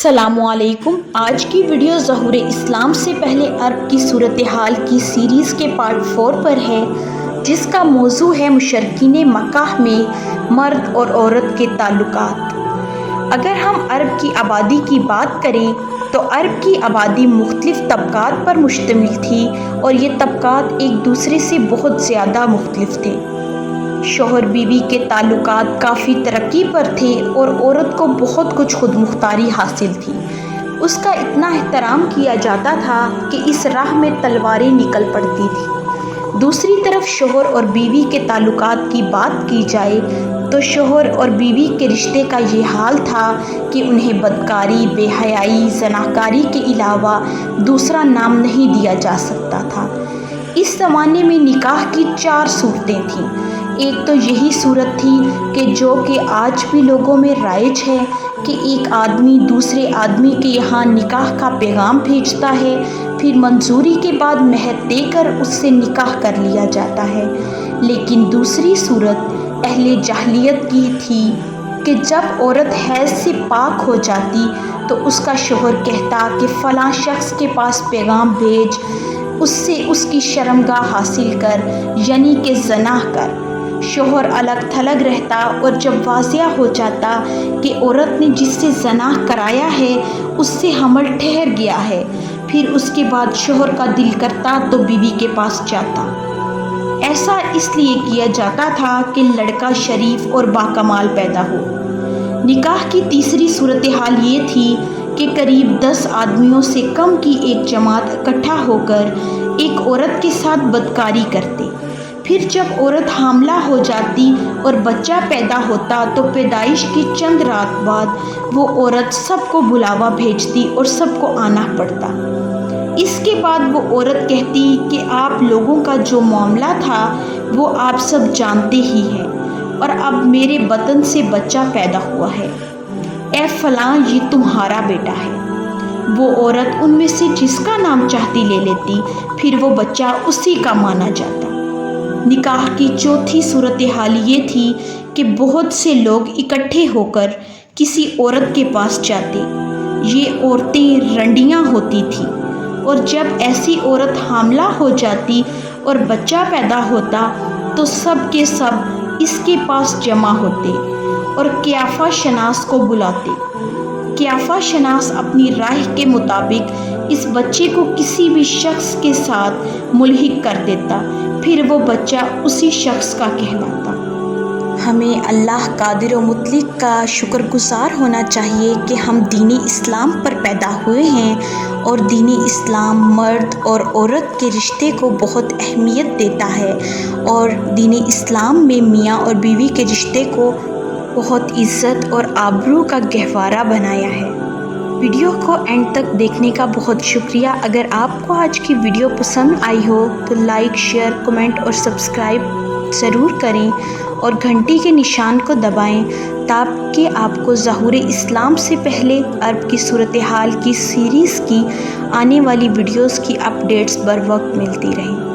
السلام علیکم۔ آج کی ویڈیو ظہور اسلام سے پہلے عرب کی صورتحال کی سیریز کے پارٹ 4 پر ہے، جس کا موضوع ہے مشرکین مکہ میں مرد اور عورت کے تعلقات۔ اگر ہم عرب کی آبادی کی بات کریں تو عرب کی آبادی مختلف طبقات پر مشتمل تھی اور یہ طبقات ایک دوسرے سے بہت زیادہ مختلف تھے۔ شوہر بیوی کے تعلقات کافی ترقی پر تھے اور عورت کو بہت کچھ خود مختاری حاصل تھی۔ اس کا اتنا احترام کیا جاتا تھا کہ اس راہ میں تلواریں نکل پڑتی تھیں۔ دوسری طرف شوہر اور بیوی کے تعلقات کی بات کی جائے تو شوہر اور بیوی کے رشتے کا یہ حال تھا کہ انہیں بدکاری، بے حیائی، زناکاری کے علاوہ دوسرا نام نہیں دیا جا سکتا تھا۔ اس زمانے میں نکاح کی 4 صورتیں تھیں۔ ایک تو یہی صورت تھی کہ جو کہ آج بھی لوگوں میں رائج ہے کہ ایک آدمی دوسرے آدمی کے یہاں نکاح کا پیغام بھیجتا ہے، پھر منظوری کے بعد مہر دے کر اس سے نکاح کر لیا جاتا ہے۔ لیکن دوسری صورت اہل جاہلیت کی تھی کہ جب عورت حیض سے پاک ہو جاتی تو اس کا شوہر کہتا کہ فلاں شخص کے پاس پیغام بھیج، اس سے اس کی شرمگاہ حاصل کر، یعنی کہ زنا کر۔ شوہر الگ تھلگ رہتا اور جب واضح ہو جاتا کہ عورت نے جس سے زنا کرایا ہے اس سے حمل ٹھہر گیا ہے، پھر اس کے بعد شوہر کا دل کرتا تو بیوی کے پاس جاتا۔ ایسا اس لیے کیا جاتا تھا کہ لڑکا شریف اور باکمال پیدا ہو۔ نکاح کی تیسری صورتحال یہ تھی کہ قریب 10 آدمیوں سے کم کی ایک جماعت اکٹھا ہو کر ایک عورت کے ساتھ بدکاری کرتے۔ پھر جب عورت حاملہ ہو جاتی اور بچہ پیدا ہوتا تو پیدائش کی چند رات بعد وہ عورت سب کو بلاوا بھیجتی اور سب کو آنا پڑتا۔ اس کے بعد وہ عورت کہتی کہ آپ لوگوں کا جو معاملہ تھا وہ آپ سب جانتے ہی ہیں، اور اب میرے بطن سے بچہ پیدا ہوا ہے، اے فلاں یہ تمہارا بیٹا ہے۔ وہ عورت ان میں سے جس کا نام چاہتی لے لیتی، پھر وہ بچہ اسی کا مانا جاتا۔ نکاح کی چوتھی صورتحال یہ تھی کہ بہت سے لوگ اکٹھے ہو کر کسی عورت کے پاس جاتے۔ یہ عورتیں رنڈیاں ہوتی تھیں، اور جب ایسی عورت حاملہ ہو جاتی اور بچہ پیدا ہوتا تو سب کے سب اس کے پاس جمع ہوتے اور قیافہ شناس کو بلاتے۔ قیافہ شناس اپنی رائے کے مطابق اس بچے کو کسی بھی شخص کے ساتھ ملحق کر دیتا، پھر وہ بچہ اسی شخص کا کہلاتا۔ ہمیں اللہ قادر و مطلق کا شکر گزار ہونا چاہیے کہ ہم دین اسلام پر پیدا ہوئے ہیں، اور دین اسلام مرد اور عورت کے رشتے کو بہت اہمیت دیتا ہے، اور دین اسلام میں میاں اور بیوی کے رشتے کو بہت عزت اور آبرو کا گہوارہ بنایا ہے۔ ویڈیو کو اینڈ تک دیکھنے کا بہت شکریہ۔ اگر آپ کو آج کی ویڈیو پسند آئی ہو تو لائک، شیئر، کمنٹ اور سبسکرائب ضرور کریں، اور گھنٹی کے نشان کو دبائیں تاکہ آپ کو ظہور اسلام سے پہلے عرب کی صورتحال کی سیریز کی آنے والی ویڈیوز کی اپڈیٹس بر وقت ملتی رہیں۔